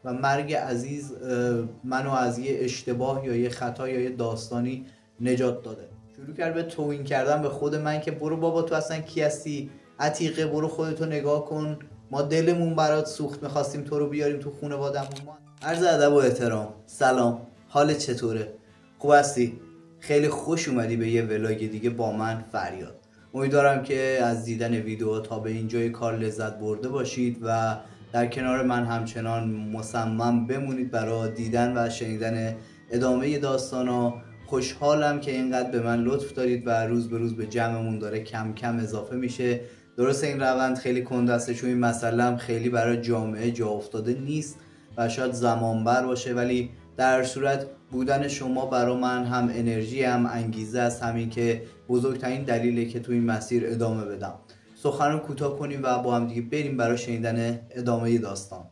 و مرگ عزیز منو از یه اشتباه یا یه خطا یا یه داستانی نجات داده. شروع کرد به توهین کردن به خود من که برو بابا تو اصلا کی هستی؟ عتیقه برو خودتو نگاه کن، ما دلمون برات سوخت میخواستیم تو رو بیاریم تو خانواده‌مون. عرض ادب و احترام، سلام، حالت چطوره؟ خوب هستی؟ خیلی خوش اومدی به یه ولاگ دیگه با من فریاد. امیدوارم که از دیدن ویدیو تا به اینجای کار لذت برده باشید و در کنار من همچنان مصمم بمونید برای دیدن و شنیدن ادامه داستانا. خوشحالم که اینقدر به من لطف دارید و روز به روز به جمعمون داره کم کم اضافه میشه. درست این روند خیلی کندسته چون این مسئله هم خیلی برای جامعه جا افتاده نیست و شاید زمان بر باشه، ولی در صورت بودن شما برای من هم انرژی هم انگیزه است، همین که بزرگترین دلیله که تو این مسیر ادامه بدم. سخن رو کوتاه کنیم و با هم دیگه بریم برای شنیدن ادامه داستان.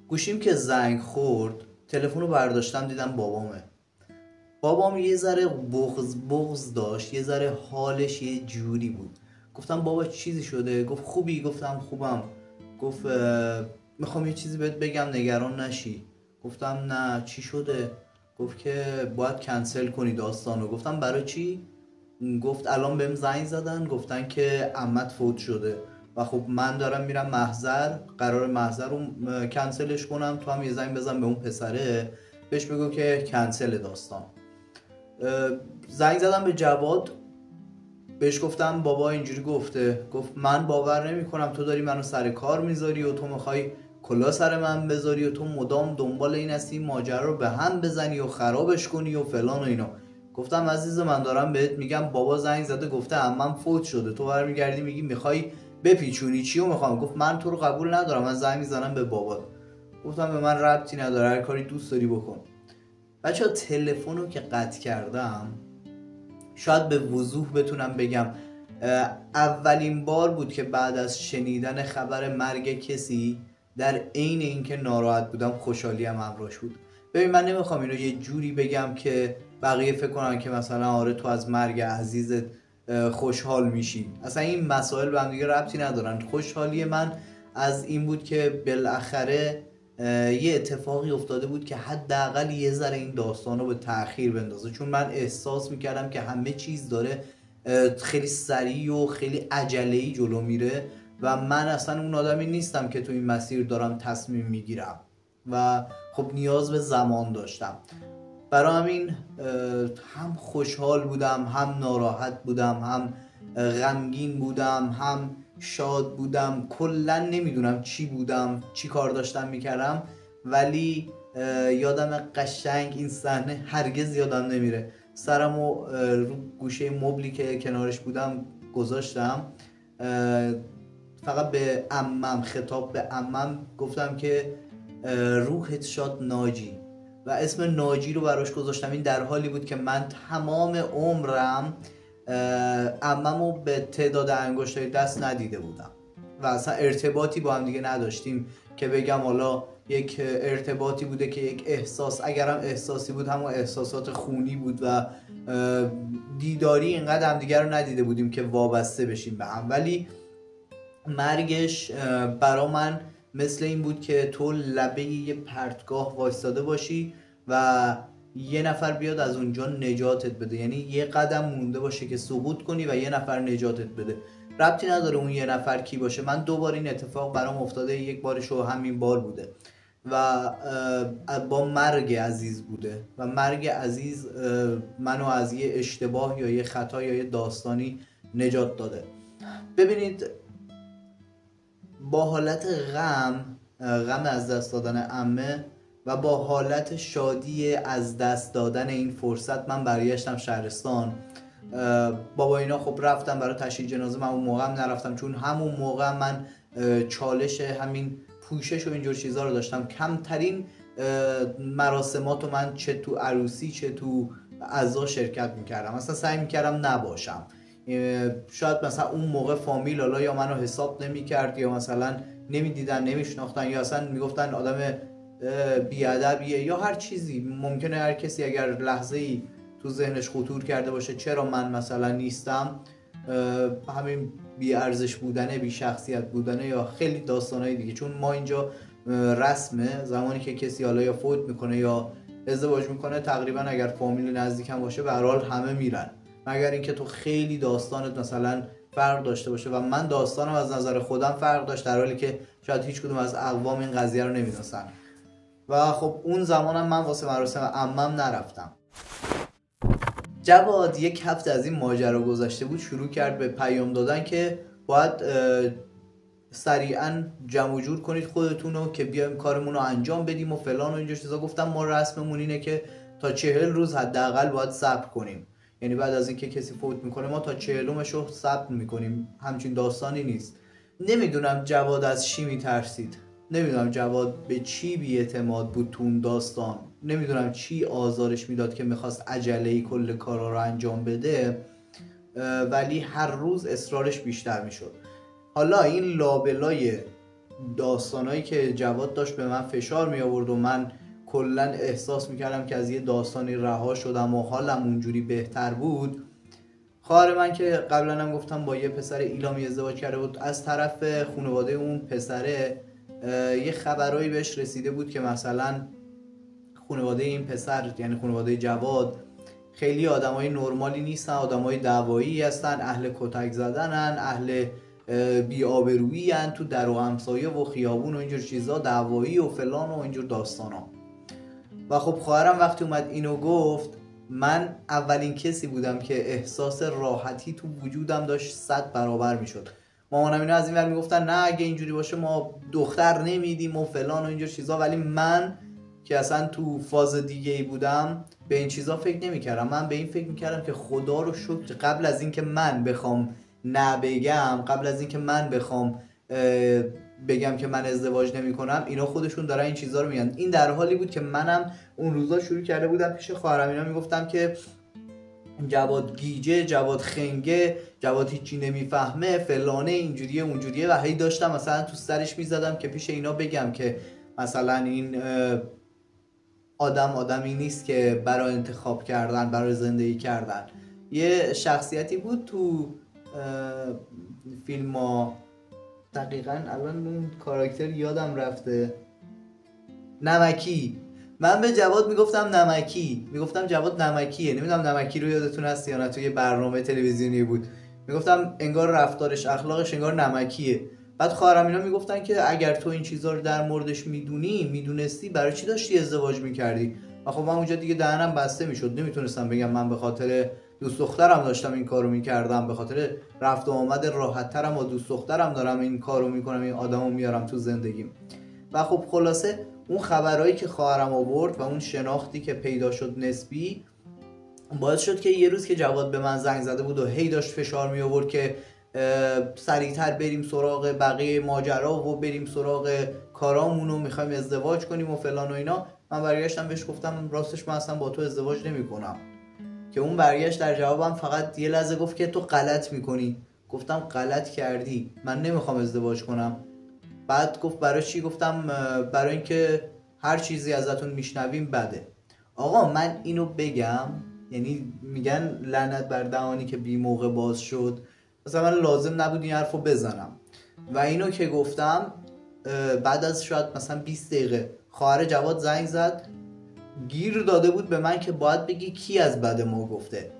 گوشیم که زنگ خورد، تلفن رو برداشتم دیدم بابامه. بابام یه ذره بغض داشت، یه ذره حالش یه جوری بود. گفتم بابا چیزی شده؟ گفت خوبی؟ گفتم خوبم. گفت میخوام یه چیزی بهت بگم نگران نشی. گفتم نه چی شده؟ گفت که باید کنسل کنی داستانو. گفتم برای چی؟ گفت الان بهم زنگ زدن گفتن که عمت فوت شده و خب من دارم میرم محضر، قرار محضر رو کنسلش کنم، تو هم یه زنگ بزن به اون پسره بهش بگو که کنسل داستان. زنگ زدم به جواد، بهش گفتم بابا اینجوری گفته. گفت من باور نمی کنم، تو داری منو سر کار میذاری و تو میخوای کلا سر من بذاری و تو مدام دنبال این هستی ماجرا رو به هم بزنی و خرابش کنی و فلان و اینا. گفتم عزیز من دارم بهت میگم بابا زنگ زده گفته عمم فوت شده، تو برمیگردی میگی میخوای بپیچونی چیو میخوام. گفت من تو رو قبول ندارم، من زنگ میزنم به بابات. گفتم به من ربطی نداره، هر کاری دوست داری بکن. بچه‌ها تلفن رو که قطع کردم شاید به وضوح بتونم بگم اولین بار بود که بعد از شنیدن خبر مرگ کسی در عین اینکه ناراحت بودم خوشحالیم همراهش بود. ببین من نمیخوام اینو یه جوری بگم که بقیه فکر کنن که مثلا آره تو از مرگ عزیزت خوشحال میشی، اصلا این مسائل به هم دیگه ربطی ندارن. خوشحالی من از این بود که بالاخره یه اتفاقی افتاده بود که حداقل یه ذره این داستان رو به تأخیر بندازه، چون من احساس میکردم که همه چیز داره خیلی سریع و خیلی عجله‌ای جلو میره و من اصلا اون آدمی نیستم که تو این مسیر دارم تصمیم میگیرم و خب نیاز به زمان داشتم. برای همین هم خوشحال بودم، هم ناراحت بودم، هم غمگین بودم، هم شاد بودم، کلا نمیدونم چی بودم، چی کار داشتم میکردم، ولی یادم قشنگ این صحنه هرگز یادم نمیره. سرمو رو گوشه مبلی که کنارش بودم گذاشتم، فقط به عمم خطاب به عمم گفتم که روحت شاد ناجی و اسم ناجی رو براش گذاشتم. این در حالی بود که من تمام عمرم عممو به تعداد انگشتای دست ندیده بودم و اصلا ارتباطی با هم دیگه نداشتیم که بگم حالا یک ارتباطی بوده که یک احساس، اگرم احساسی بود همون احساسات خونی بود و دیداری اینقدر هم دیگه رو ندیده بودیم که وابسته بشیم به هم. ولی مرگش برا من مثل این بود که تو لبه یه پرتگاه وایستاده باشی و یه نفر بیاد از اونجا نجاتت بده، یعنی یه قدم مونده باشه که سقوط کنی و یه نفر نجاتت بده. ربطی نداره اون یه نفر کی باشه. من 2 بار این اتفاق برام افتاده، یک بارشو همین بار بوده و با مرگ عزیز بوده و مرگ عزیز منو از یه اشتباه یا یه خطا یا یه داستانی نجات داده. ببینید با حالت غم از دست دادن عمه و با حالت شادی از دست دادن این فرصت من برگشتم شهرستان. بابا اینا خب رفتم برای تشییع جنازه، من اون موقع هم نرفتم چون همون موقع من چالش همین پوشش و اینجور چیزا رو داشتم. کمترین مراسمات رو من چه تو عروسی چه تو عزا شرکت میکردم، اصلا سعی میکردم نباشم. شاید مثلا اون موقع فامیل حالا یا منو حساب نمیکرد یا مثلا نمیدیدن نمیشناختن یا اصلا میگفتن آدم بیادبیه یا هر چیزی. ممکنه هر کسی اگر لحظه ای تو ذهنش خطور کرده باشه چرا من مثلا نیستم، همین بی ارزش بودنه، بی شخصیت بودنه، یا خیلی داستانهای دیگه. چون ما اینجا رسمه زمانی که کسی حالا یا فوت میکنه یا ازدواج میکنه، تقریبا اگر فامیل نزدیک هم باشه به هر حال همه میرن، مگر اینکه تو خیلی داستانت مثلا فرق داشته باشه. و من داستانم از نظر خودم فرق داشت، در حالی که شاید هیچ کدوم از اقوام این قضیه رو نمیدونستن. و خب اون زمانم من واسه مراسم عمم نرفتم. جواد یک هفته از این ماجرا گذشته بود، شروع کرد به پیام دادن که باید سریعا جمع جور کنید خودتونو که بیایم کارمون رو انجام بدیم و فلان و اینجور چیزا. گفتم ما رسممون اینه که تا 40 روز حداقل باید صبر کنیم، یعنی بعد از اینکه کسی فوت میکنه ما تا 40مش رو صبر میکنیم، همچین داستانی نیست. نمیدونم جواد از چی میترسید، نمیدونم جواد به چی بی‌اعتماد بود تو اون داستان، نمیدونم چی آزارش میداد که میخواست عجله‌ای کل کارا رو انجام بده، ولی هر روز اصرارش بیشتر میشد. حالا این لابلای داستانایی که جواد داشت به من فشار می آورد و من کلا احساس میکردم که از یه داستانی رها شدم و حالم اونجوری بهتر بود. خواهر من که قبلا هم گفتم با یه پسر ایلامی ازدواج کرده بود، از طرف خانواده اون پسره یه خبرایی بهش رسیده بود که مثلا خانواده این پسر، یعنی خانواده جواد، خیلی آدمای نرمالی نیستن، آدمای دعوایی هستن، اهل کتک زدنن، اهل بی‌آبرویی ان، تو در و همسایه و خیابون و اینجور چیزا دعوایی و فلان و اینجور داستانا. و خب خواهرم وقتی اومد اینو گفت، من اولین کسی بودم که احساس راحتی تو وجودم داشت 100 برابر میشد. مامانم اینا از این ور میگفتن نه اگه اینجوری باشه ما دختر نمیدیم و فلان و اینجور چیزا، ولی من که اصلا تو فاز دیگه ای بودم به این چیزا فکر نمیکردم. من به این فکر میکردم که خدا رو شکر قبل از اینکه من بخوام نبگم، قبل از اینکه من بخوام بگم که من ازدواج نمی کنم، اینا خودشون دارن این چیزا رو میگن. این در حالی بود که منم اون روزا شروع کرده بودم پیش خواهرم اینا میگفتم که جواد گیجه، جواد خنگه، جواد هیچی نمیفهمه، فلانه، اینجوریه اونجوریه، و هی داشتم مثلا تو سرش میزدم که پیش اینا بگم که مثلا این آدمی نیست که برای انتخاب کردن، برای زندگی کردن. یه شخصیتی بود تو فیلم ها، دقیقا الان اون کاراکتر یادم رفته، نمکی. من به جواد میگفتم نمکی، میگفتم جواد نمکیه. نمیدونم نمکی رو یادتون هست یا نه، توی برنامه تلویزیونی بود، میگفتم انگار رفتارش اخلاقش انگار نمکیه. بعد خواهرم اینا میگفتن که اگر تو این چیزا رو در موردش میدونستی برای چی داشتی ازدواج میکردی؟ و خب من اونجا دیگه دهنم بسته میشد، نمیتونستم بگم من به خاطر دوست دخترم داشتم این کارو میکردم، به خاطر رفت و آمد راحت ترم با دوست دخترم دارم این کارو میکنم، این آدمو میارم تو زندگیم. و خب خلاصه اون خبرایی که خواهرم آورد و اون شناختی که پیدا شد نسبی باعث شد که یه روز که جواد به من زنگ زده بود و هی داشت فشار می آورد که سریعتر بریم سراغ بقیه ماجرا و بریم سراغ کارامون و میخوایم ازدواج کنیم و فلان و اینا، من برگشتم بهش گفتم راستش من اصلا با تو ازدواج نمی کنم. که اون برگشت در جوابم فقط یه لحظه گفت که تو غلط میکنی. گفتم غلط کردی، من نمیخوام ازدواج کنم. بعد گفت برای چی؟ گفتم برای اینکه هر چیزی ازتون میشنویم بده. آقا من اینو بگم، یعنی میگن لعنت بر دهانی که بی موقع باز شد، مثلا من لازم نبود این حرفو بزنم. و اینو که گفتم بعد از شاید مثلا 20 دقیقه خواهر جواد زنگ زد، گیر داده بود به من که باید بگی کی از بد ما گفته،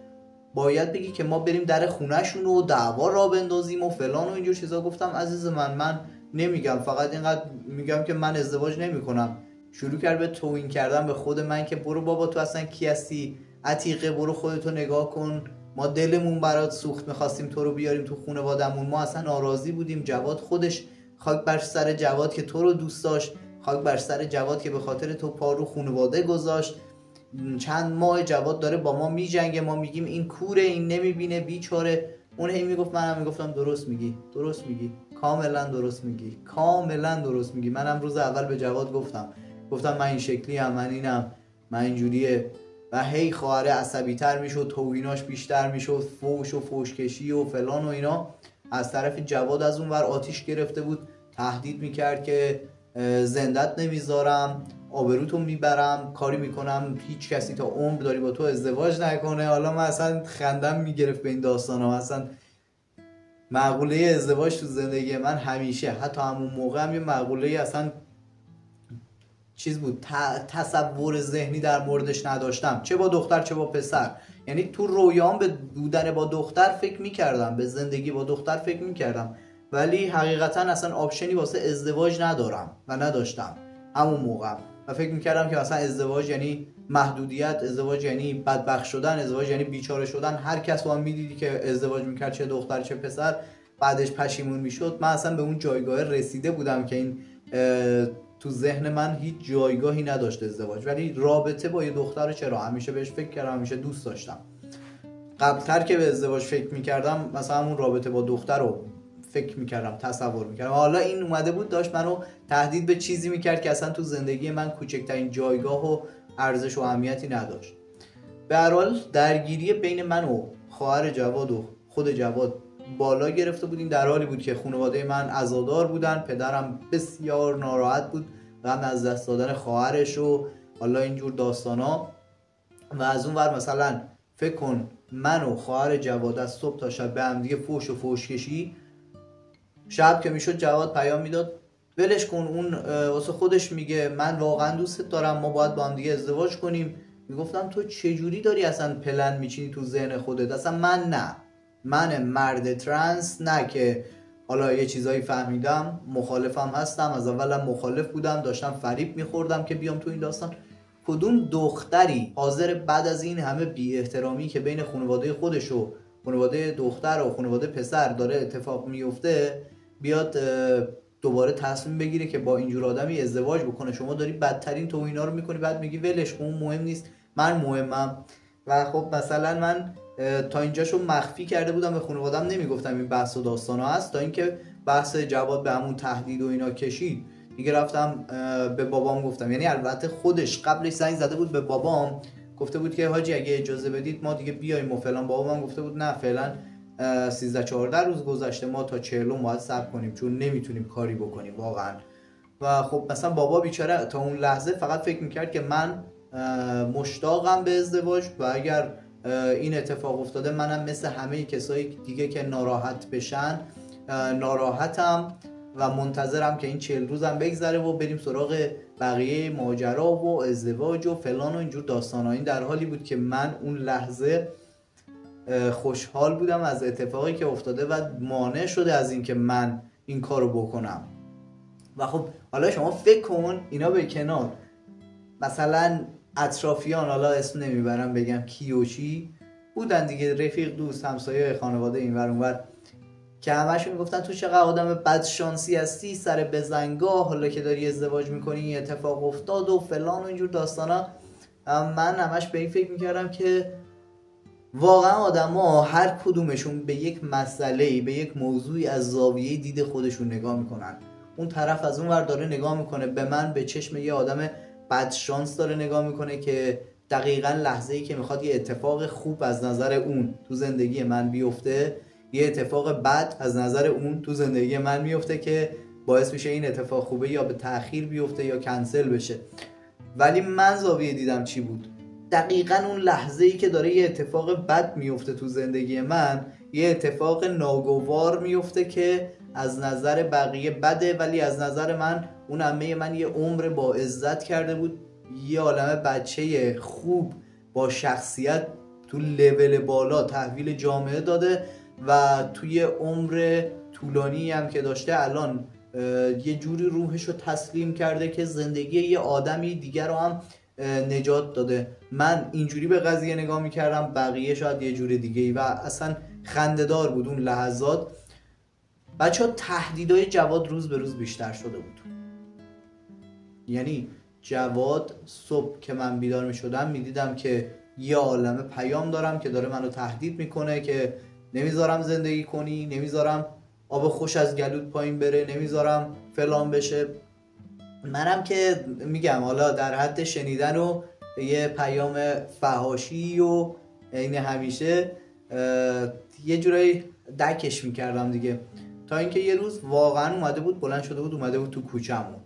باید بگی که ما بریم در خونه‌شون و دعوا را بندازیم و فلان و اینجور چیزا. گفتم عزیز من نمیگم، فقط اینقدر میگم که من ازدواج نمیکنم. شروع کرد به توهین کردن به خود من که برو بابا تو اصلا کی هستی عتیقه، برو خودتو نگاه کن، ما دلمون برات سوخت، میخواستیم تو رو بیاریم تو خانواده‌مون، ما اصلا ناراضی بودیم. جواد خودش، خاک بر سر جواد که تو رو دوست داشت، خاک بر سر جواد که به خاطر تو پا رو خانواده گذاشت. چند ماه جواد داره با ما میجنگه، ما میگیم این کوره، این نمیبینه، بیچاره. اون هی میگفت، منم میگفتم درست میگی، کاملا درست میگی، کاملا درست میگی. منم روز اول به جواد گفتم من این شکلی ام، من اینم، من اینجوریه. و هی خواهر عصبی تر میشد، توهیناش بیشتر میشد، فوش و فوشکشی و فلان و اینا. از طرف جواد از اون ور آتیش گرفته بود، تهدید میکرد که زندت نمیذارم، آبروتو میبرم، کاری میکنم هیچ کسی تا عمر داری با تو ازدواج نکنه. حالا من اصلا خندم میگرفت به این داستانا، اصلا مقوله ازدواج تو زندگی من همیشه، حتی همون موقع هم یه مقوله اصلا چیز بود، تصور ذهنی در موردش نداشتم، چه با دختر چه با پسر. یعنی تو رویام به بودن با دختر فکر میکردم، به زندگی با دختر فکر میکردم، ولی حقیقتا اصلا آپشنی واسه ازدواج ندارم و نداشتم همون موقع. و فکر میکردم که اصلا ازدواج یعنی محدودیت، ازدواج یعنی بدبخت شدن، ازدواج یعنی بیچاره شدن. هر کس با هم میدیدی که ازدواج میکرد، چه دختر چه پسر، بعدش پشیمون میشد. من اصلا به اون جایگاه رسیده بودم که این تو ذهن من هیچ جایگاهی نداشت ازدواج. ولی رابطه با یه دختر چرا همیشه بهش فکر کردم، همیشه دوست داشتم. قبلتر که به ازدواج فکر میکردم مثلا اون رابطه با دختر رو فکر میکردم، تصور میکردم. حالا این اومده بود داشت منو تهدید به چیزی میکرد که اصلا تو زندگی من کوچکترین جایگاه و ارزش و اهمیتی نداشت. به هر حال درگیری بین من و خواهر جواد و خود جواد بالا گرفته بودیم، در حالی بود که خانواده من عزادار بودن. پدرم بسیار ناراحت بود غم از دست دادن خواهرش و حالا اینجور داستانا. و از اون ور مثلا فکر کن من و خواهر جواد از صبح تا شب به هم دیگه فوش و فوش کشی. شب که میشد جواد پیام میداد ولش کن، اون واسه خودش میگه، من واقعا دوستت دارم، ما باید با هم دیگه ازدواج کنیم. میگفتم تو چجوری داری اصلا پلن میچینی تو ذهن خودت؟ اصلا من نه، من مرد ترنس نه که حالا یه چیزایی فهمیدم، مخالفم هستم، از اولم مخالف بودم، داشتم فریب میخوردم که بیام تو این داستان. کدوم دختری حاضر بعد از این همه بی احترامی که بین خانواده خودش و خانواده دختر و خانواده پسر داره اتفاق میفته بیاد دوباره تصمیم بگیره که با اینجور آدمی ازدواج بکنه؟ شما داری بدترین توهینا رو میکنی، بعد میگی ولش کن، مهم نیست، من مهمم. و خب مثلا من تا اینجاشو مخفی کرده بودم، به خانواده‌ام نمیگفتم این بحث و داستانا هست، تا اینکه بحث جواد به همون تهدید و اینا کشید دیگه رفتم به بابام گفتم. یعنی البته خودش قبلش زنگ زده بود به بابام، گفته بود که حاجی اگه اجازه بدید ما دیگه بیایم و فلان. بابام گفته بود نه فعلا 13-14 روز گذشته، ما تا 40 باید صبر کنیم چون نمیتونیم کاری بکنیم واقعا. و خب مثلا بابا بیچاره تا اون لحظه فقط فکر میکرد که من مشتاقم به ازدواج و اگر این اتفاق افتاده منم مثل همه کسایی دیگه که ناراحت بشن ناراحتم و منتظرم که این 40 روزم بگذره و بریم سراغ بقیه ماجرا و ازدواج و فلان و اینجور داستانا. این در حالی بود که من اون لحظه خوشحال بودم از اتفاقی که افتاده و مانع شده از این که من این کارو بکنم. و خب حالا شما فکر کن اینا به کنار، مثلا اطرافیان، حالا اسم نمیبرم بگم کی و چی بودن دیگه، رفیق، دوست، همسایه، خانواده، اینور اونور، که همشون میگفتن تو چقدر آدم بدشانسی هستی، سر بزنگاه، حالا که داری ازدواج میکنی اتفاق افتاد و فلان و اینجور داستانا. من همش به این فکر میکردم که واقعا آدما هر کدومشون به یک مسئله، به یک موضوعی از زاویه دید خودشون نگاه میکنن. اون طرف از اون ور داره نگاه میکنه به من به چشم یه آدم بدشانس داره نگاه میکنه که دقیقاً لحظه‌ای که میخواد یه اتفاق خوب از نظر اون تو زندگی من بیفته، یه اتفاق بد از نظر اون تو زندگی من میفته که باعث میشه این اتفاق خوبه یا به تأخیر بیفته یا کنسل بشه. ولی من زاویه دیدم چی بود؟ دقیقاً اون لحظه‌ای که داره یه اتفاق بد میفته تو زندگی من، یه اتفاق ناگوار میفته که از نظر بقیه بده ولی از نظر من اون عمه من یه عمر با عزت کرده بود، یه عالمه بچه خوب با شخصیت تو لول بالا تحویل جامعه داده و توی عمر طولانی هم که داشته الان یه جوری روحشو تسلیم کرده که زندگی یه آدمی دیگر رو هم نجات داده. من اینجوری به قضیه نگاه میکردم، بقیه شاید یه جور دیگه و اصلا خنده‌دار بود اون لحظات. بچه ها تهدیدهای جواد روز به روز بیشتر شده بود. یعنی جواد صبح که من بیدار میشدم میدیدم که یه عالمه پیام دارم که داره منو تهدید میکنه که نمیذارم زندگی کنی، نمیذارم آب خوش از گلوت پایین بره، نمیذارم فلان بشه. منم که میگم حالا در حد شنیدن و یه پیام فحاشی و این همیشه یه جورایی دکش میکردم دیگه، تا اینکه یه روز واقعا اومده بود بلند شده بود اومده بود تو کوچه‌مون.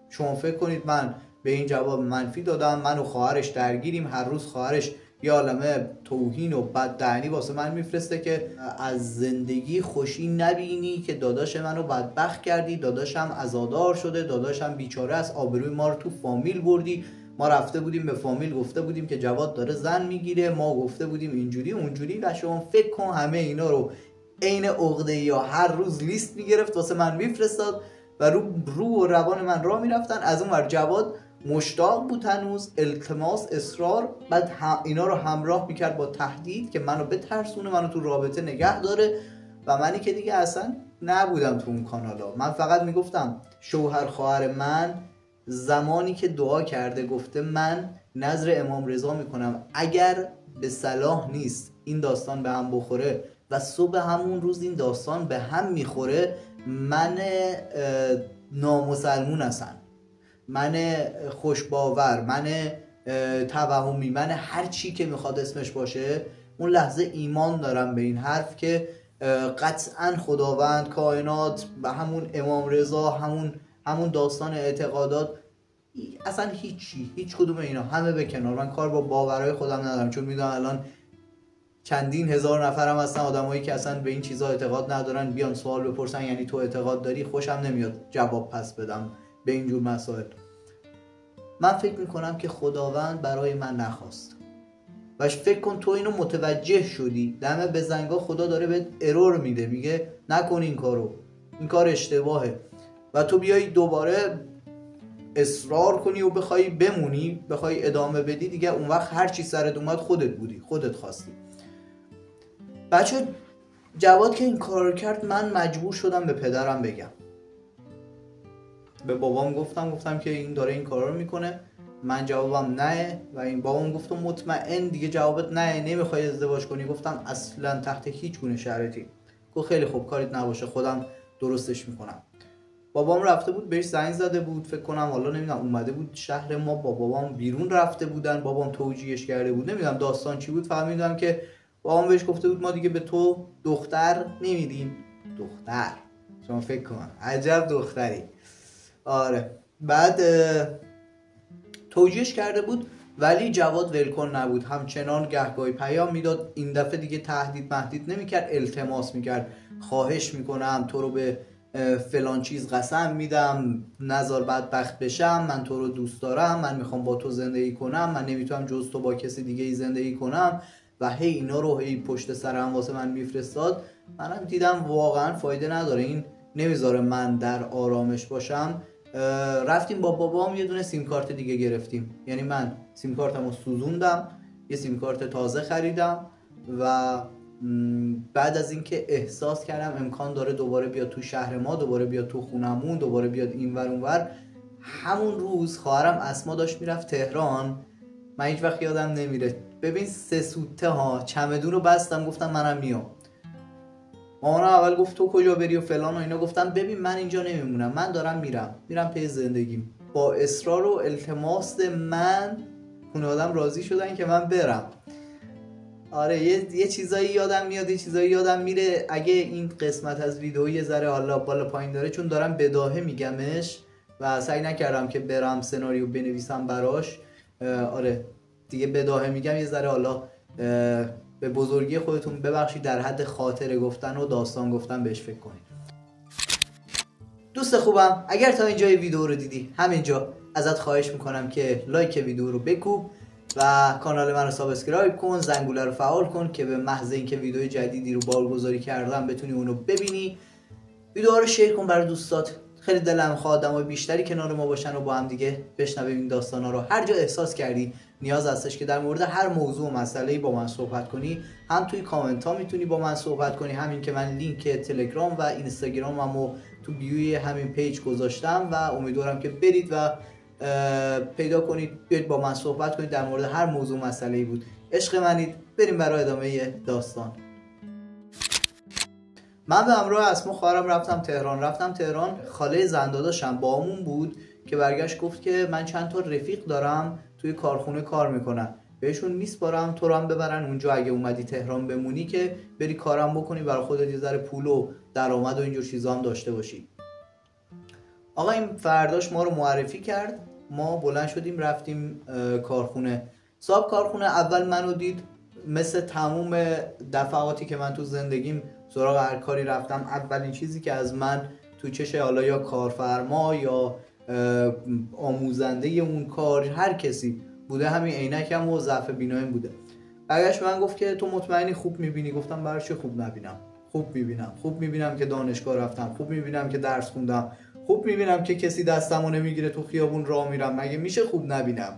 شما فکر کنید من به این جواب منفی دادم، من و خواهرش درگیریم، هر روز خواهرش یه عالمه توهین و بددهنی واسه من میفرسته که از زندگی خوشی نبینی که داداش منو بدبخت کردی، داداشم عزادار شده، داداشم بیچاره است، آبروی ما رو تو فامیل بردی. ما رفته بودیم به فامیل گفته بودیم که جواد داره زن میگیره، ما گفته بودیم اینجوری اونجوری، و شما فکر کن همه اینا رو عین عقده یا هر روز لیست میگرفت واسه من میفرستاد و رو و روان من را میرفتن. از اون ور جواد مشتاق بود هنوز، التماس، اصرار، بعد اینا رو همراه میکرد با تهدید که منو بترسونه، منو تو رابطه نگه داره. و منی که دیگه اصلا نبودم تو اون کانالا. من فقط میگفتم شوهر خواهر من زمانی که دعا کرده گفته من نذر امام رضا میکنم اگر به صلاح نیست این داستان به هم بخوره و صبح همون روز این داستان به هم میخوره، من نامسلمون هستم، من خوشباور، من توهمی، من هر چی که میخواد اسمش باشه، اون لحظه ایمان دارم به این حرف که قطعا خداوند، کائنات و همون امام رضا، همون داستان اعتقادات، اصلا هیچ کدوم اینا همه به کنار. من کار با باورهای خودم ندارم، چون میدونم الان چندین هزار نفرم هستن آدمایی که اصلا به این چیزا اعتقاد ندارن، بیان سوال بپرسن یعنی تو اعتقاد داری. خوشم نمیاد جواب پس بدم به اینجور مسائل. من فکر میکنم که خداوند برای من نخواست و فکر کن تو اینو متوجه شدی، دم بزنگا خدا داره بهت ارور میده، میگه نکن این کارو، این کار اشتباهه، و تو بیای دوباره اصرار کنی و بخوای بمونی، بخوای ادامه بدی، دیگه اون وقت هر چی سرت اومد خودت بودی، خودت خواستی. بچه جواد که این کار رو کرد، من مجبور شدم به پدرم بگم. به بابام گفتم که این داره این کارا رو میکنه. من جوابم نه و این بابام گفت مطمئن دیگه جوابت نه، نمیخوای ازدواج کنی؟ گفتم اصلا تحت هیچ گونه شرایطی. گفت خیلی خوب، کاریت نباشه، خودم درستش میکنم. بابام رفته بود بهش زنگ زده بود، فکر کنم حالا نمیدونم اومده بود شهر ما، با بابام بیرون رفته بودن، بابام توجیهش کرده بود، نمیدونم داستان چی بود. فقط میدونم که بابام بهش گفته بود ما دیگه به تو دختر نمیدیم. دختر؟ شما فکر کن عجب دختری. آره. بعد توجیهش کرده بود، ولی جواد ولکن نبود، همچنان گهگاهی پیام میداد. این دفعه دیگه تهدید نمیکرد، التماس میکرد، خواهش میکنم تو رو به فلان چیز قسم میدم نذار بدبخت بشم، من تو رو دوست دارم، من میخوام با تو زندگی کنم، من نمیتونم جز تو با کسی دیگه ای زندگی کنم، و هی اینا رو هی پشت سرم واسه من میفرستاد. منم دیدم واقعا فایده نداره، این نمیذاره من در آرامش باشم. رفتیم با بابام یه دونه سیم کارت دیگه گرفتیم، یعنی من سیم کارتمو سوزوندم، یه سیم کارت تازه خریدم و بعد از اینکه احساس کردم امکان داره دوباره بیاد تو شهر ما، دوباره بیاد تو خونمون، دوباره بیاد اینور اونور، همون روز خواهرم اسما داشت میرفت تهران. من هیچ وقت یادم نمیره، ببین 3 سوته ها چمدون رو بستم، گفتم منم میام. مامانم اول گفت تو کجا بری و فلان و اینا، گفتم ببین من اینجا نمیمونم، من دارم میرم پی زندگیم. با اصرار و التماس من خانواده‌ام راضی شدن که من برم. آره یه چیزایی یادم میاد، یه چیزایی یادم میره. اگه این قسمت از ویدیو یه ذره حالا بالا پایین داره، چون دارم بداهه میگمش و سعی نکردم که برم سناریو بنویسم براش. آره دیگه بداهه میگم، یه ذره حالا به بزرگی خودتون ببخشید، در حد خاطره گفتن و داستان گفتن بهش فکر کنید. دوست خوبم، اگر تا اینجای ویدیو رو دیدی، همینجا ازت خواهش میکنم که لایک ویدیو رو بکوب و کانال من رو سابسکرایب کن، زنگوله رو فعال کن که به محض اینکه ویدیو جدیدی رو بارگذاری کردم بتونی اونو ببینی. ویدیو رو شیر کن برای دوستات. خیلی دلم خواهد آدمای بیشتری کنار ما باشن و با هم دیگه بشنویم این داستانا رو. هر جا احساس کردی نیاز هستش که در مورد هر موضوع و مسئله‌ای با من صحبت کنی، هم توی کامنت ها میتونی با من صحبت کنی، همین که من لینک تلگرام و اینستاگراممو تو بیوی همین پیج گذاشتم و امیدوارم که برید و پیدا کنید، بیاید با من صحبت کنید در مورد هر موضوع مسئله‌ای بود. عشق منید، بریم برای ادامه داستان. من به همراه اسما خواهرم رفتم تهران. خاله زنداداشم بامون بود که برگشت گفت که من چند تا رفیق دارم توی کارخونه کار میکنن، بهشون میسپارم تو رو هم ببرن اونجا، اگه اومدی تهران بمونی که بری کارم بکنی، برای خودت یه ذره پول و درآمد و اینجور چیزا هم داشته باشی. آقا این فرداش ما رو معرفی کرد، ما بلند شدیم رفتیم کارخونه. صاحب کارخونه اول منو دید، مثل تموم دفعاتی که من تو زندگیم سراغ هر کاری رفتم، اولین چیزی که از من تو چشه، حالا یا کارفرما یا آموزنده اون کار، هر کسی بوده، همین عینکم و ضعف بیناییم بوده. برگشت من گفت که تو مطمئنی خوب میبینی؟ گفتم برای چی خوب نبینم؟ خوب میبینم که دانشگاه رفتم، خوب میبینم که درس خوندم، خوب میبینم که کسی دستمو نمیگیره تو خیابون راه میرم، مگه میشه خوب نبینم؟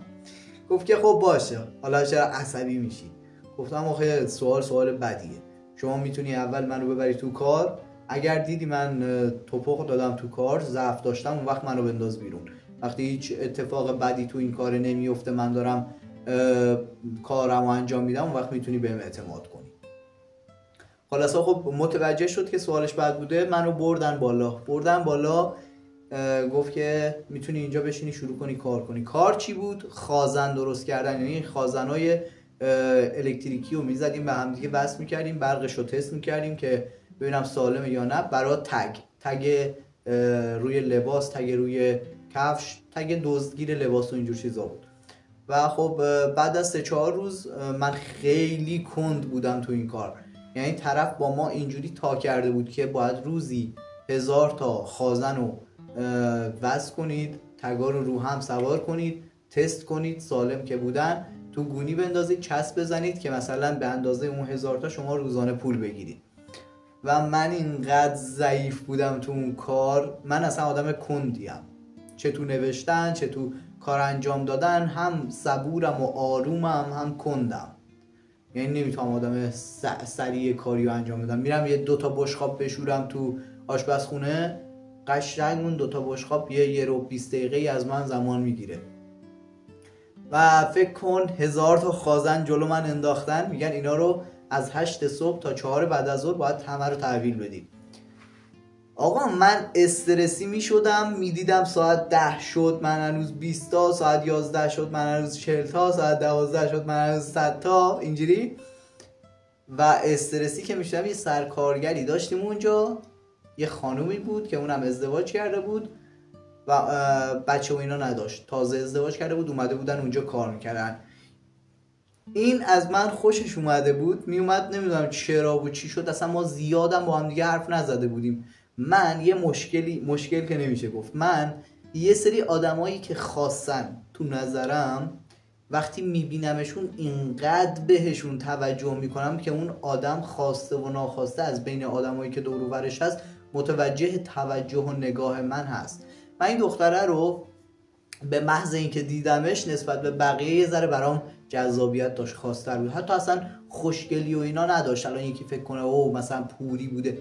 گفت که خب باشه، حالا چرا عصبی میشی؟ گفتم آخه سوال بدیه. شما میتونی اول منو ببری تو کار، اگر دیدی من توپق دادم تو کار، ضعف داشتم، اون وقت منو بنداز بیرون. وقتی هیچ اتفاق بدی تو این کار نمیفته، من دارم کارمو انجام میدم، اون وقت میتونی بهم اعتماد کنی. خلاصا خب متوجه شد که سوالش بد بوده، منو بردن بالا. گفت که میتونی اینجا بشینی شروع کنی کار کنی. کار چی بود؟ خازن درست کردن، یعنی خازنای الکتریکی رو میزدیم به هم دیگه، وصل میکردیم، برقش رو تست میکردیم که ببینم سالمه یا نه، برای تگ روی لباس، تگ روی کفش، تگ دزدگیر لباس و اینجور چیزا بود. و خب بعد از 3-4 روز من خیلی کند بودم تو این کار، یعنی طرف با ما اینجوری تا کرده بود که باید روزی 1000 تا خازن رو وصل کنید، تگا رو هم سوار کنید، تست کنید، سالم که بودن تو گونی بندازید، چسب بزنید که مثلا به اندازه اون 1000 تا شما روزانه پول بگیرید. و من اینقدر ضعیف بودم تو اون کار، من اصلا آدم کندیم، چه تو نوشتن چه تو کار انجام دادن، هم صبورم و آرومم، هم کندم، یعنی نمیتونم آدم سریع کاریو انجام بدم. میرم یه 2 تا بشقاب بشورم تو آشپزخونه، قشنگ اون 2 تا بشقاب یه رو 20 دقیقه از من زمان میگیره. و فکر کن 1000 تا خازن جلو من انداختن، میگن اینا رو از 8 صبح تا 4 بعد از ظهر باید همه رو تحویل بدید. آقا من استرسی میشدم، میدیدم ساعت 10 شد من هنوز 20 تا، ساعت 11 شد من هنوز 40 تا، ساعت 12 شد من هنوز 100 تا، اینجوری. و استرسی که میشدم، یه سرکارگری داشتیم اونجا، یه خانومی بود که اونم ازدواج کرده بود و بچه و اینا نداشت، تازه ازدواج کرده بود، اومده بودن اونجا کار میکردن. این از من خوشش اومده بود، میومد، نمیدونم چرا و چی شد، اصلا ما زیادم با هم دیگه حرف نزده بودیم. من یه مشکل که نمیشه گفت، من یه سری آدمایی که خاصن تو نظرم، وقتی میبینمشون اینقدر بهشون توجه میکنم که اون آدم خواسته و ناخواسته از بین آدمایی که دور و برش هست متوجه توجه و نگاه من هست. من این دختره رو به محض اینکه دیدمش نسبت به بقیه یه ذره برام جذابیت داشت، خاص‌تر بود، حتی اصلا خوشگلی و اینا نداشت. الان یکی فکر کنه او مثلا پوری بوده،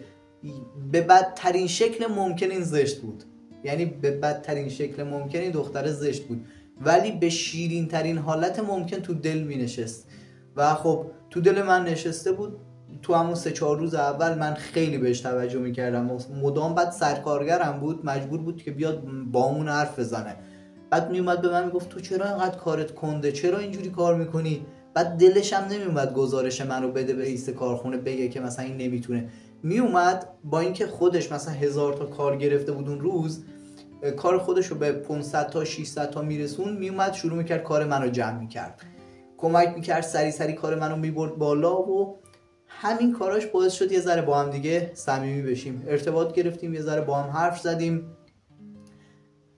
به بدترین شکل ممکن این زشت بود، یعنی به بدترین شکل ممکن این دختره زشت بود، ولی به شیرین ترین حالت ممکن تو دل می نشست. و خب تو دل من نشسته بود. تو همون 3-4 روز اول من خیلی بهش توجه میکردم، مدام. بعد سرکارگرم بود، مجبور بود که بیاد با اون حرف بزنه. بعد میومد به من میگفت تو چرا اینقدر کارت کنده، چرا اینجوری کار میکنی؟ بعد دلش هم نمیومد گزارش منو بده به رئیس کارخونه بگه که مثلا این نمیتونه. میومد با اینکه خودش مثلا 1000 تا کار گرفته بود اون روز، کار خودش رو به 500 تا 600 تا میرسون، میومد شروع میکرد کار منو جمع میکرد، کمک میکرد، سری کار منو میبرد بالا. و همین کاراش باعث شد یه ذره با هم دیگه صمیمی بشیم، ارتباط گرفتیم، یه ذره با هم حرف زدیم.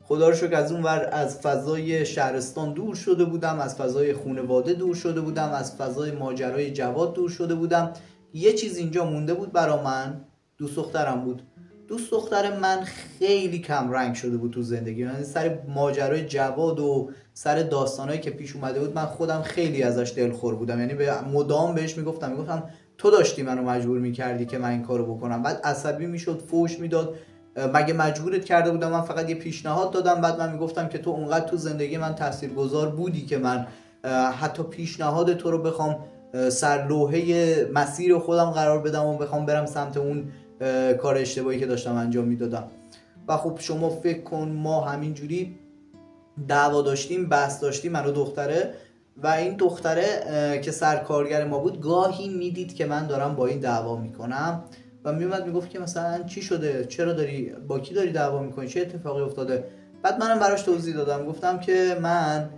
خدا رو شکر از اون ور از فضای شهرستان دور شده بودم، از فضای خانواده دور شده بودم، از فضای ماجرای جواد دور شده بودم. یه چیز اینجا مونده بود برا من، دوست دخترم بود. دوست دختر من خیلی کم رنگ شده بود تو زندگی، یعنی سر ماجرای جواد و سر داستانایی که پیش اومده بود من خودم خیلی ازش دلخور بودم، یعنی مدام بهش میگفتم تو داشتی منو مجبور میکردی که من این کارو بکنم. بعد عصبی میشد، فوش میداد، مگه مجبورت کرده بودم؟ من فقط یه پیشنهاد دادم. بعد من میگفتم که تو اونقدر تو زندگی من تاثیرگذار بودی که من حتی پیشنهاد تو رو بخوام سرلوحه مسیر خودم قرار بدم و بخوام برم سمت اون کار اشتباهی که داشتم انجام میدادم. و خب شما فکر کن ما همینجوری دعوا داشتیم، بحث داشتیم، من و دختره. و این دختره که سرکارگر ما بود گاهی میدید که من دارم با این دعوا میکنم و میومد میگفت که مثلا چی شده، چرا داری با کی داری دعوا میکنی، چه اتفاقی افتاده. بعد منم براش توضیح دادم، گفتم که من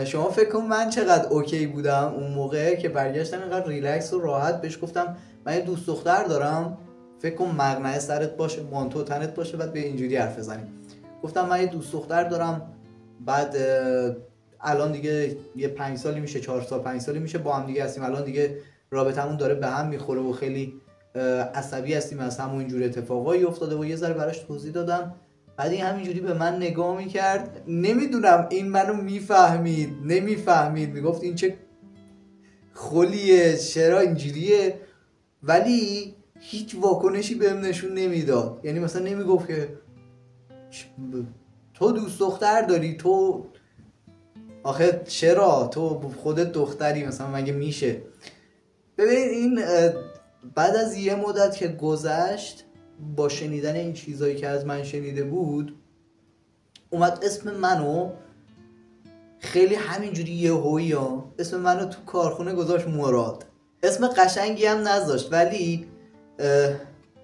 شما فکر کن من چقدر اوکی بودم اون موقع که برگشتم اینقدر ریلکس و راحت بهش گفتم من یه دوست دختر دارم. فکر کن مقنعه سرت باشه، مانتو تنت باشه، بعد به اینجوری حرف بزنیم. گفتم من یه دوست دختر دارم، بعد الان دیگه یه 5 سالی میشه، 4 سال 5 سالی میشه با هم دیگه هستیم، الان دیگه رابطمون داره به هم میخوره و خیلی عصبی هستیم از همون اینجور اتفاقایی افتاده و یه ذره براش توضیح دادم. بعد این همینجوری به من نگاه میکرد، نمیدونم این منو میفهمید نمیفهمید، میگفت این چه خلیه، چرا اینجوریه، ولی هیچ واکنشی بهم نشون نمیداد. یعنی مثلا نمیگفت که تو دوست دختر داری، تو آخه چرا تو خودت دختری، مثلا مگه میشه. ببین این بعد از یه مدت که گذشت با شنیدن این چیزایی که از من شنیده بود، اومد اسم منو خیلی همینجوری یهویی اسم منو تو کارخونه گذاشت مراد. اسم قشنگی هم نذاشت، ولی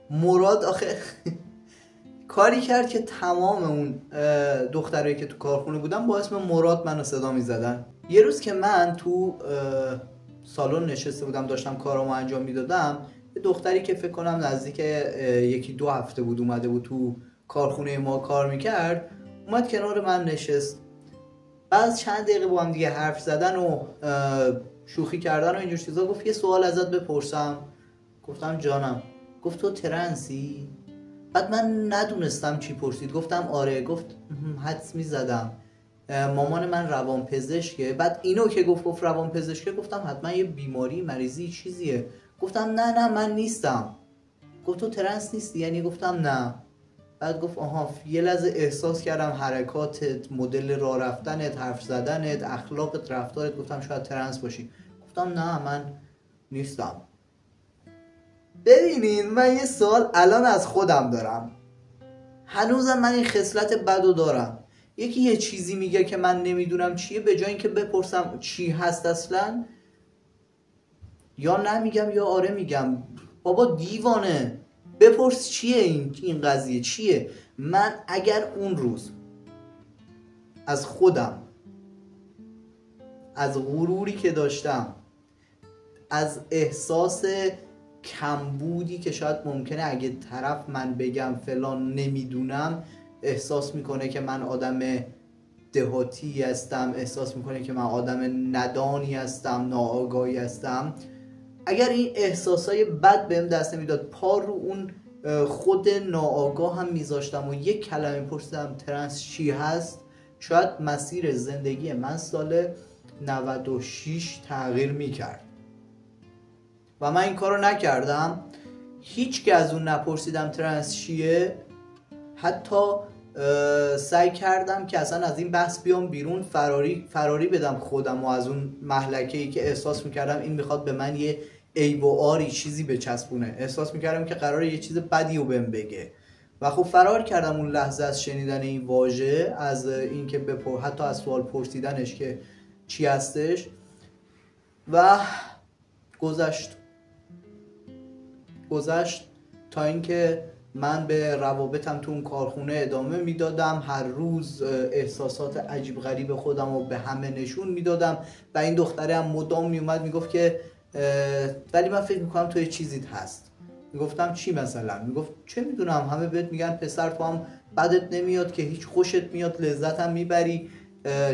مراد آخه کاری کرد که تمام اون دخترایی که تو کارخونه بودن با اسم مراد منو صدا میزدن. یه روز که من تو سالن نشسته بودم داشتم کارامو انجام میدادم، یه دختری که فکر کنم نزدیک 1-2 هفته بود اومده بود تو کارخونه ما کار میکرد، اومد کنار من نشست. بعد چند دقیقه با هم دیگه حرف زدن و شوخی کردن و اینجور چیزا، گفت یه سوال ازت بپرسم. گفتم جانم. گفت تو ترنسی؟ بعد من ندونستم چی پرسید، گفتم آره. گفت حدس میزدم، مامان من روانپزشکه. بعد اینو که گفت روانپزشکه، گفتم حتما یه بیماری مریضی چیزیه. گفتم نه من نیستم. گفت تو ترنس نیستی یعنی؟ گفتم نه. بعد گفت آها. یه لحظه احساس کردم حرکاتت، مدل راه رفتنت، حرف زدنت، اخلاقت، رفتارت، گفتم شاید ترنس باشی. گفتم نه من نیستم. ببینین من یه سوال الان از خودم دارم، هنوزم من این خصلت بدو دارم. یکی یه چیزی میگه که من نمیدونم چیه، به جای اینکه بپرسم چی هست اصلا، یا نمیگم یا آره میگم. بابا دیوانه، بپرس چیه این قضیه چیه. من اگر اون روز از خودم، از غروری که داشتم، از احساس کمبودی که شاید ممکنه اگه طرف من بگم فلان نمیدونم احساس میکنه که من آدم دهاتی هستم، احساس میکنه که من آدم ندانی هستم، ناآگاهی هستم، اگر این احساسای بد بهم دست نمیداد، پا رو اون خود ناآگاه هم میذاشتم و یک کلمه پرسیدم ترنس چی هست، شاید مسیر زندگی من سال 96 تغییر میکرد. و من این کارو نکردم. هیچ که از اون نپرسیدم ترنس چیه. حتی سعی کردم که اصلا از این بحث بیام بیرون، فراری بدم خودم و از اون مهلکه‌ای که احساس میکردم این میخواد به من یه عیب و آری چیزی بچسبونه، احساس میکردم که قراره یه چیز بدی رو بهم بگه. و خب فرار کردم اون لحظه از شنیدن این واژه، از این که حتی از سوال پرسیدنش که چی هستش. و گذشت تا اینکه من به روابطم تو اون کارخونه ادامه میدادم، هر روز احساسات عجیب غریب خودم رو به همه نشون میدادم و این دختره هم مدام میومد میگفت که ولی من فکر میکنم تو یه چیزیت هست. میگفتم چی مثلا؟ میگفت چه میدونم، همه بهت میگن پسر، تو هم بدت نمیاد که هیچ، خوشت میاد، لذت هم میبری،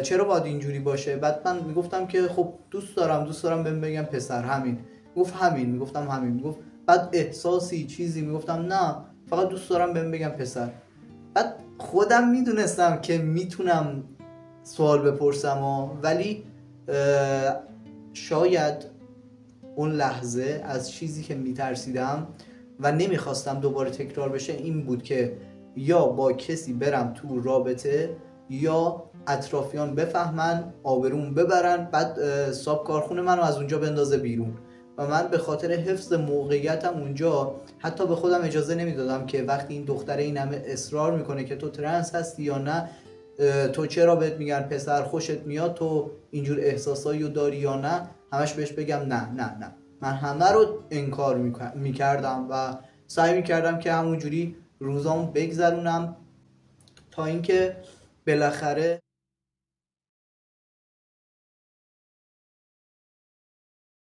چرا باید اینجوری باشه؟ بعد من میگفتم که خب دوست دارم بهم بگم پسر، همین. میگفت همین. میگفتم همین. میگفت بعد احساسی چیزی؟ میگفتم نه فقط دوست دارم بهم بگم پسر. بعد خودم میدونستم که میتونم سوال بپرسم ولی شاید اون لحظه از چیزی که میترسیدم و نمیخواستم دوباره تکرار بشه این بود که یا با کسی برم تو رابطه یا اطرافیان بفهمن، آبروم ببرن، بعد صاحب کارخونه منو از اونجا بندازه بیرون. و من به خاطر حفظ موقعیتم اونجا حتی به خودم اجازه نمیدادم که وقتی این دختره این همه اصرار میکنه که تو ترنس هستی یا نه، تو چرا بهت میگن پسر، خوشت میاد، تو اینجور احساسایی رو داری یا نه، همش بهش بگم نه. من همه رو انکار میکردم و سعی میکردم که همونجوری روزامو بگذرونم تا اینکه بالاخره